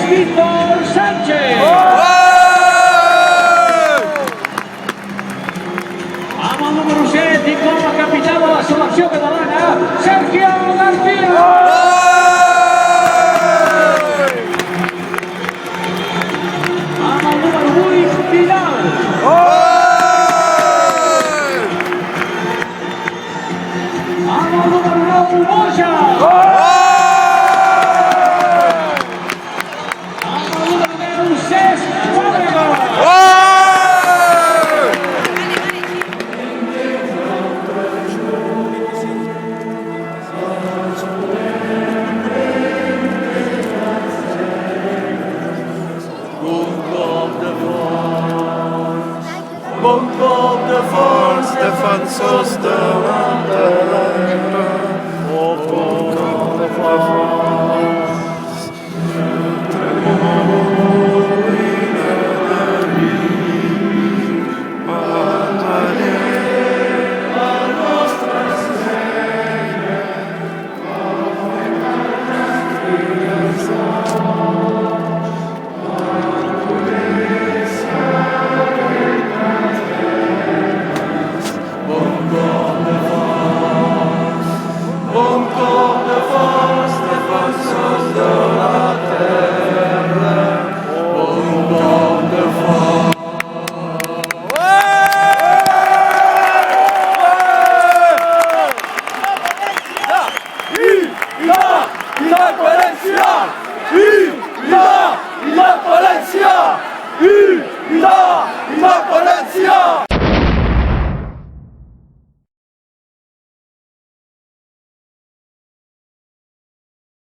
Víctor Sánchez. Amb el número 7 i com a capità de la selecció catalana, Sergio García. Amb el número 8, Vidal. Amb el número 9, Moja. Amb el número 10, Cesc Fàbregas. Banc de fons, defensors de l'Andorra. Oh, banc de fons.